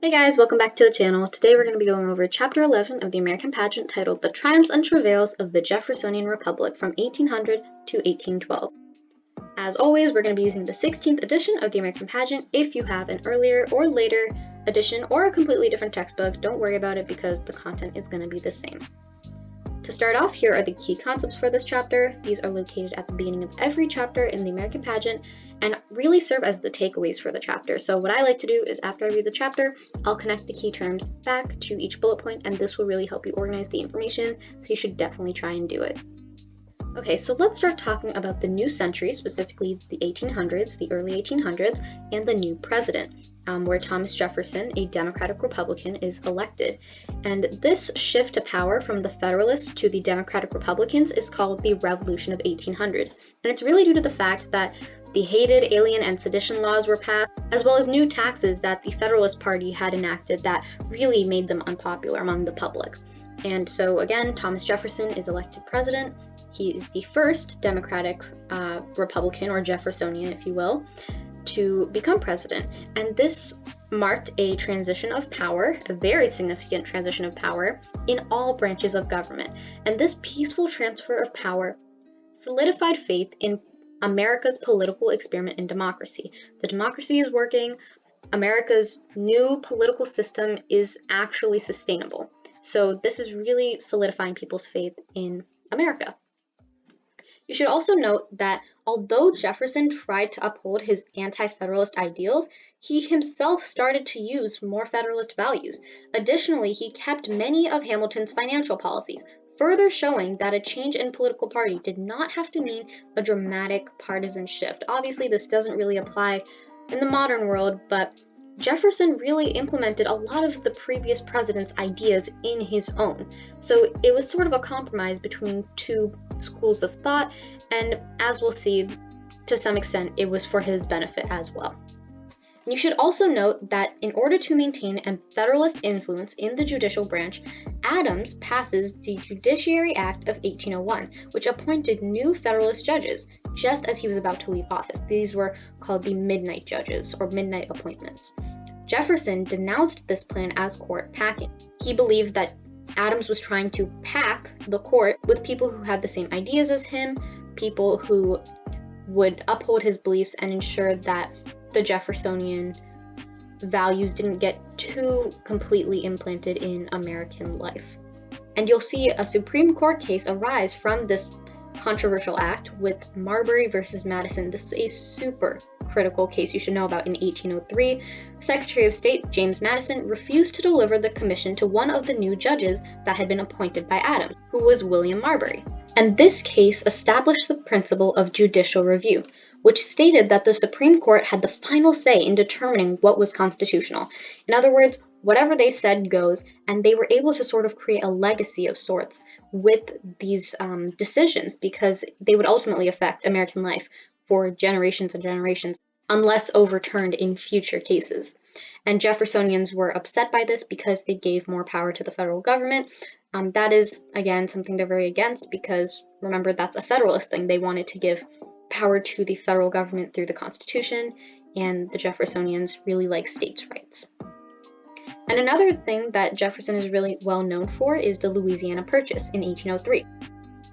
Hey guys, welcome back to the channel. Today we're going to be going over Chapter 11 of the American Pageant titled The Triumphs and Travails of the Jeffersonian Republic from 1800 to 1812. As always, we're going to be using the 16th edition of the American Pageant. If you have an earlier or later edition or a completely different textbook, don't worry about it because the content is going to be the same. To start off, here are the key concepts for this chapter. These are located at the beginning of every chapter in the American Pageant and really serve as the takeaways for the chapter. So what I like to do is after I read the chapter, I'll connect the key terms back to each bullet point, and this will really help you organize the information, so you should definitely try and do it. Okay, so let's start talking about the new century, specifically the 1800s, the early 1800s, and the new president, where Thomas Jefferson, a Democratic Republican, is elected. And this shift to power from the Federalists to the Democratic Republicans is called the Revolution of 1800. And it's really due to the fact that the hated Alien and Sedition laws were passed, as well as new taxes that the Federalist Party had enacted that really made them unpopular among the public. And so again, Thomas Jefferson is elected president. He is the first Democratic Republican, or Jeffersonian, if you will, to become president. And this marked a transition of power, a very significant transition of power, in all branches of government. And this peaceful transfer of power solidified faith in America's political experiment in democracy. The democracy is working. America's new political system is actually sustainable. So this is really solidifying people's faith in America. You should also note that although Jefferson tried to uphold his anti-Federalist ideals, he himself started to use more Federalist values. Additionally, he kept many of Hamilton's financial policies, further showing that a change in political party did not have to mean a dramatic partisan shift. Obviously, this doesn't really apply in the modern world, but Jefferson really implemented a lot of the previous president's ideas in his own. So it was sort of a compromise between two schools of thought, and as we'll see, to some extent, it was for his benefit as well. And you should also note that in order to maintain a Federalist influence in the judicial branch, Adams passes the Judiciary Act of 1801, which appointed new Federalist judges just as he was about to leave office. These were called the midnight judges, or midnight appointments. Jefferson denounced this plan as court packing. He believed that Adams was trying to pack the court with people who had the same ideas as him, people who would uphold his beliefs and ensure that the Jeffersonian values didn't get too completely implanted in American life. And you'll see a Supreme Court case arise from this controversial act with Marbury versus Madison. This is a super critical case you should know about. In 1803, Secretary of State James Madison refused to deliver the commission to one of the new judges that had been appointed by Adams, who was William Marbury. And this case established the principle of judicial review, which stated that the Supreme Court had the final say in determining what was constitutional. In other words, whatever they said goes, and they were able to sort of create a legacy of sorts with these decisions, because they would ultimately affect American life for generations and generations, unless overturned in future cases. And Jeffersonians were upset by this because they gave more power to the federal government. That is, again, something they're very against because, remember, that's a Federalist thing. They wanted to give power to the federal government through the Constitution, and the Jeffersonians really like states' rights. And another thing that Jefferson is really well known for is the Louisiana Purchase in 1803.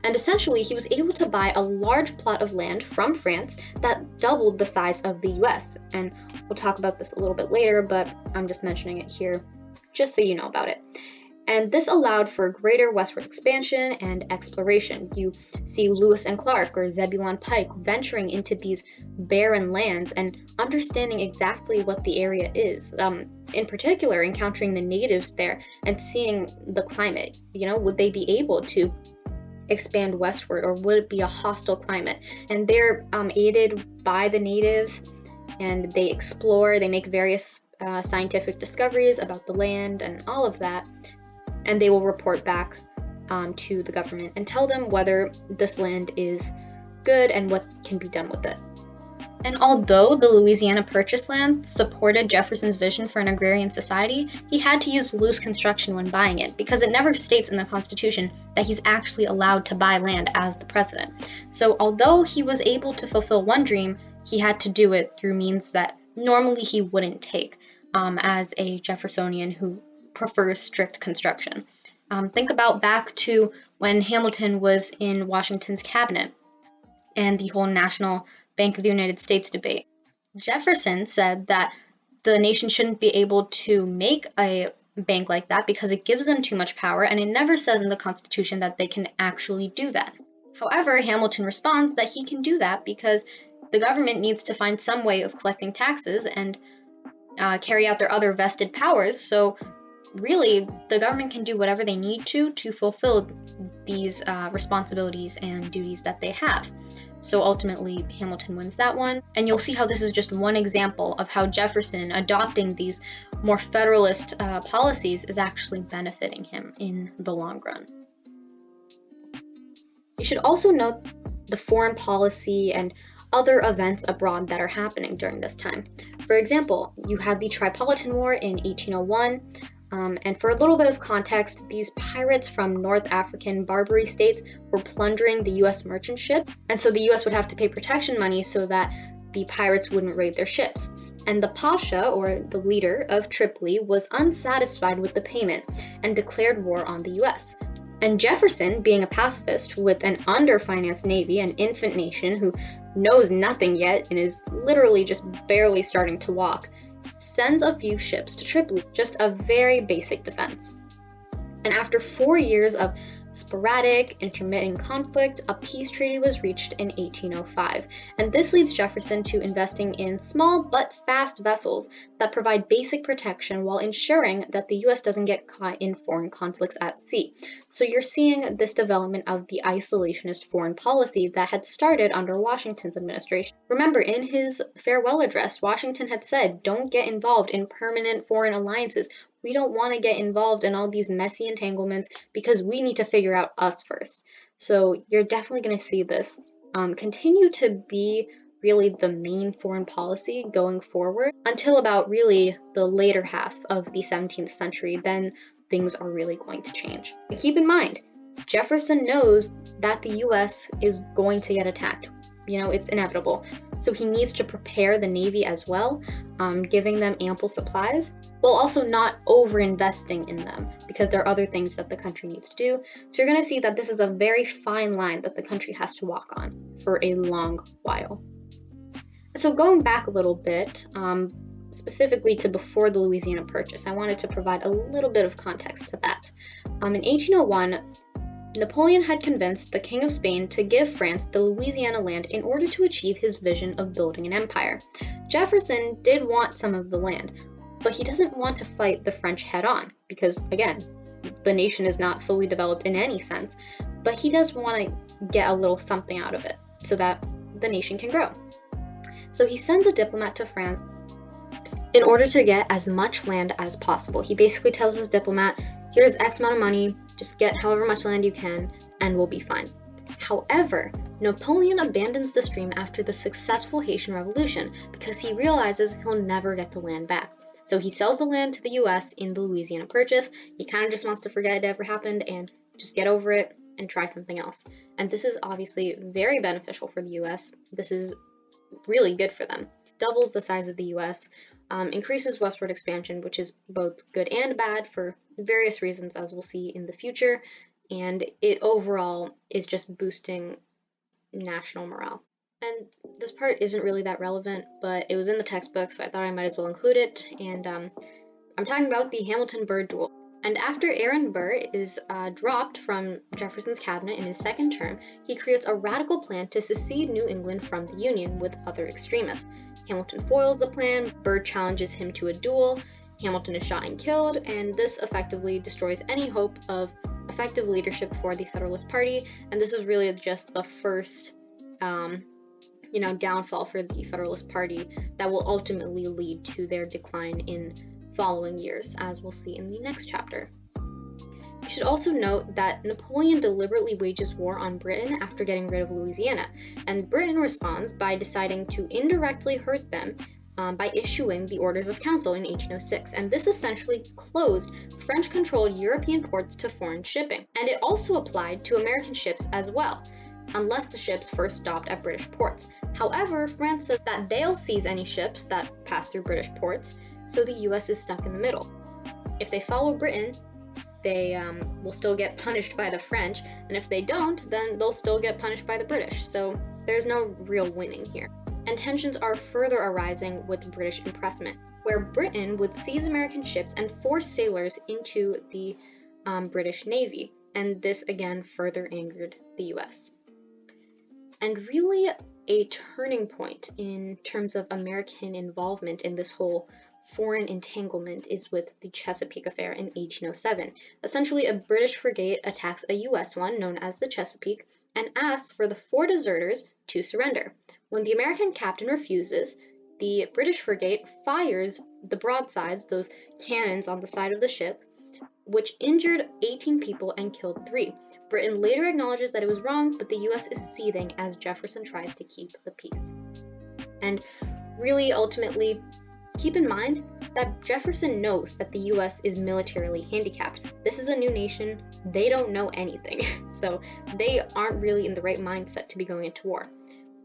And essentially, he was able to buy a large plot of land from France that doubled the size of the US. And we'll talk about this a little bit later, but I'm just mentioning it here just so you know about it. And this allowed for greater westward expansion and exploration. You see Lewis and Clark or Zebulon Pike venturing into these barren lands and understanding exactly what the area is. In particular, encountering the natives there and seeing the climate. Would they be able to expand westward, or would it be a hostile climate? And they're aided by the natives, and they explore, they make various scientific discoveries about the land and all of that. And they will report back to the government and tell them whether this land is good and what can be done with it. And although the Louisiana Purchase land supported Jefferson's vision for an agrarian society, he had to use loose construction when buying it because it never states in the Constitution that he's actually allowed to buy land as the president. So although he was able to fulfill one dream, he had to do it through means that normally he wouldn't take. as a Jeffersonian who prefers strict construction. Think about back to when Hamilton was in Washington's cabinet and the whole National Bank of the United States debate. Jefferson said that the nation shouldn't be able to make a bank like that because it gives them too much power, and it never says in the Constitution that they can actually do that. However, Hamilton responds that he can do that because the government needs to find some way of collecting taxes and carry out their other vested powers, so really the government can do whatever they need to fulfill these responsibilities and duties that they have. So ultimately, Hamilton wins that one. And you'll see how this is just one example of how Jefferson adopting these more federalist policies is actually benefiting him in the long run. You should also note the foreign policy and other events abroad that are happening during this time. For example, you have the Tripolitan War in 1801. And for a little bit of context, these pirates from North African Barbary states were plundering the US merchant ships, and so the US would have to pay protection money so that the pirates wouldn't raid their ships. And the Pasha, or the leader of Tripoli, was unsatisfied with the payment and declared war on the US. And Jefferson, being a pacifist with an underfinanced navy, an infant nation who knows nothing yet and is literally just barely starting to walk, sends a few ships to Tripoli, just a very basic defense. And after 4 years of sporadic, intermittent conflict, a peace treaty was reached in 1805, and this leads Jefferson to investing in small but fast vessels that provide basic protection while ensuring that the US doesn't get caught in foreign conflicts at sea. So you're seeing this development of the isolationist foreign policy that had started under Washington's administration. Remember, in his farewell address, Washington had said, "Don't get involved in permanent foreign alliances. We don't want to get involved in all these messy entanglements because we need to figure out us first." So you're definitely going to see this continue to be really the main foreign policy going forward until about really the later half of the 17th century. Then things are really going to change. But keep in mind, Jefferson knows that the US is going to get attacked. It's inevitable. So he needs to prepare the Navy as well, giving them ample supplies, while also not over-investing in them, because there are other things that the country needs to do. So you're going to see that this is a very fine line that the country has to walk on for a long while. And so going back a little bit, specifically to before the Louisiana Purchase, I wanted to provide a little bit of context to that. In 1801, Napoleon had convinced the King of Spain to give France the Louisiana land in order to achieve his vision of building an empire. Jefferson did want some of the land, but he doesn't want to fight the French head-on because, again, the nation is not fully developed in any sense, but he does want to get a little something out of it so that the nation can grow. So he sends a diplomat to France in order to get as much land as possible. He basically tells his diplomat, "Here's X amount of money, just get however much land you can, and we'll be fine." However, Napoleon abandons this dream after the successful Haitian Revolution because he realizes he'll never get the land back. So he sells the land to the US in the Louisiana Purchase. He kind of just wants to forget it ever happened and just get over it and try something else. And this is obviously very beneficial for the US. This is really good for them. Doubles the size of the US, increases westward expansion, which is both good and bad for various reasons, as we'll see in the future, and it overall is just boosting national morale. And this part isn't really that relevant, but it was in the textbook, so I thought I might as well include it, and I'm talking about the Hamilton-Burr duel. And after Aaron Burr is dropped from Jefferson's cabinet in his second term, he creates a radical plan to secede New England from the Union with other extremists. Hamilton foils the plan, Burr challenges him to a duel, Hamilton is shot and killed, and this effectively destroys any hope of effective leadership for the Federalist Party, and this is really just the first downfall for the Federalist Party that will ultimately lead to their decline in following years, as we'll see in the next chapter. You should also note that Napoleon deliberately wages war on Britain after getting rid of Louisiana, and Britain responds by deciding to indirectly hurt them by issuing the Orders of Council in 1806, and this essentially closed French-controlled European ports to foreign shipping, and it also applied to American ships as well, unless the ships first stopped at British ports. However, France said that they'll seize any ships that pass through British ports, so the US is stuck in the middle. If they follow Britain, they will still get punished by the French, and if they don't, then they'll still get punished by the British, so there's no real winning here. And tensions are further arising with British impressment, where Britain would seize American ships and force sailors into the British Navy, and this again further angered the US. And really a turning point in terms of American involvement in this whole foreign entanglement is with the Chesapeake Affair in 1807. Essentially, a British frigate attacks a US one, known as the Chesapeake, and asks for the 4 deserters to surrender. When the American captain refuses, the British frigate fires the broadsides, those cannons on the side of the ship, which injured 18 people and killed 3. Britain later acknowledges that it was wrong, but the US is seething as Jefferson tries to keep the peace. And really, ultimately, keep in mind that Jefferson knows that the US is militarily handicapped. This is a new nation, they don't know anything, so they aren't really in the right mindset to be going into war.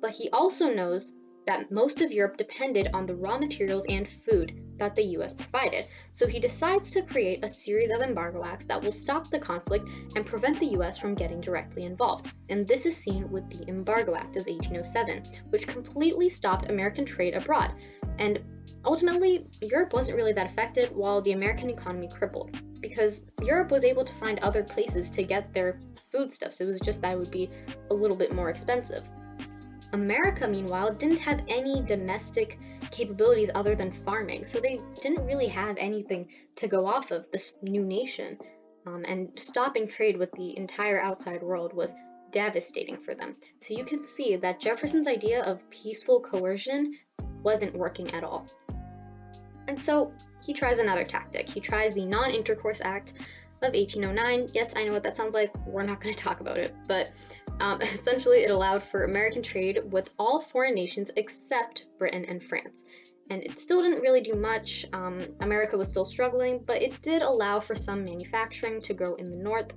But he also knows that most of Europe depended on the raw materials and food that the US provided, so he decides to create a series of embargo acts that will stop the conflict and prevent the US from getting directly involved. And this is seen with the Embargo Act of 1807, which completely stopped American trade abroad. And ultimately, Europe wasn't really that affected, while the American economy crippled, because Europe was able to find other places to get their foodstuffs. It was just that it would be a little bit more expensive. America, meanwhile, didn't have any domestic capabilities other than farming, so they didn't really have anything to go off of, this new nation, and stopping trade with the entire outside world was devastating for them. So you can see that Jefferson's idea of peaceful coercion wasn't working at all. And so he tries another tactic. He tries the Non-Intercourse Act of 1809. Yes, I know what that sounds like. We're not going to talk about it, but essentially it allowed for American trade with all foreign nations except Britain and France. And it still didn't really do much. America was still struggling, but it did allow for some manufacturing to grow in the North.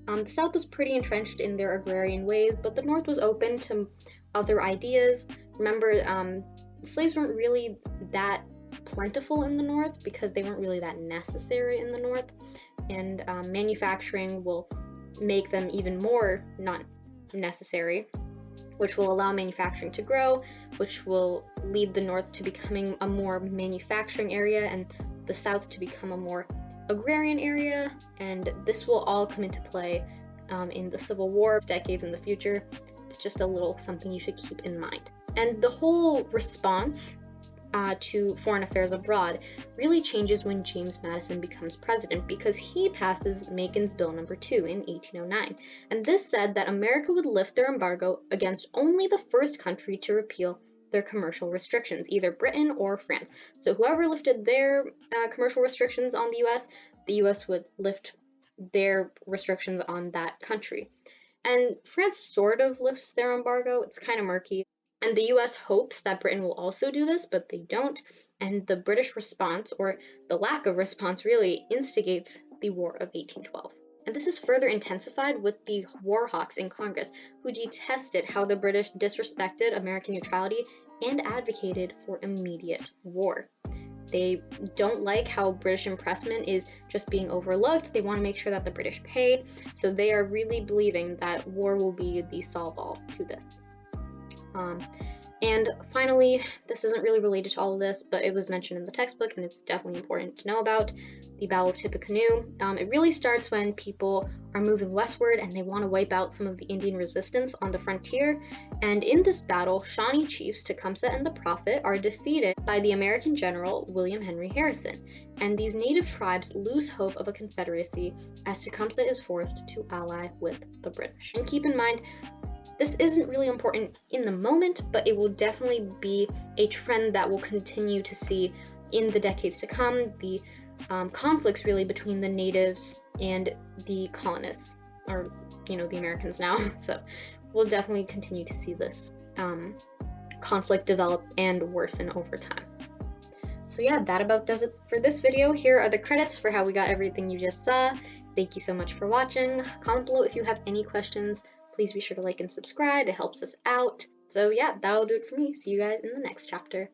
The South was pretty entrenched in their agrarian ways, but the North was open to other ideas. Remember, slaves weren't really that plentiful in the North because they weren't really that necessary in the North, and manufacturing will make them even more not necessary, which will allow manufacturing to grow, which will lead the North to becoming a more manufacturing area and the South to become a more agrarian area, and this will all come into play in the Civil War decades in the future. It's just a little something you should keep in mind. And the whole response to foreign affairs abroad really changes when James Madison becomes president, because he passes Macon's Bill No. 2 in 1809. And this said that America would lift their embargo against only the first country to repeal their commercial restrictions, either Britain or France. So whoever lifted their commercial restrictions on the US would lift their restrictions on that country. And France sort of lifts their embargo. It's kind of murky. And the US hopes that Britain will also do this, but they don't. And the British response, or the lack of response really, instigates the War of 1812. And this is further intensified with the war hawks in Congress, who detested how the British disrespected American neutrality and advocated for immediate war. They don't like how British impressment is just being overlooked. They want to make sure that the British pay, so they are really believing that war will be the solve-all to this. And finally, this isn't really related to all of this, but it was mentioned in the textbook and it's definitely important to know about, the Battle of Tippecanoe. It really starts when people are moving westward and they want to wipe out some of the Indian resistance on the frontier. And in this battle, Shawnee chiefs Tecumseh and the Prophet are defeated by the American general William Henry Harrison. And these native tribes lose hope of a confederacy as Tecumseh is forced to ally with the British. And keep in mind, this isn't really important in the moment, but it will definitely be a trend that we'll continue to see in the decades to come, the conflicts really between the natives and the colonists, or, the Americans now. So we'll definitely continue to see this conflict develop and worsen over time. So yeah, that about does it for this video. Here are the credits for how we got everything you just saw. Thank you so much for watching. Comment below if you have any questions. Please be sure to like and subscribe, it helps us out. So yeah, that'll do it for me. See you guys in the next chapter.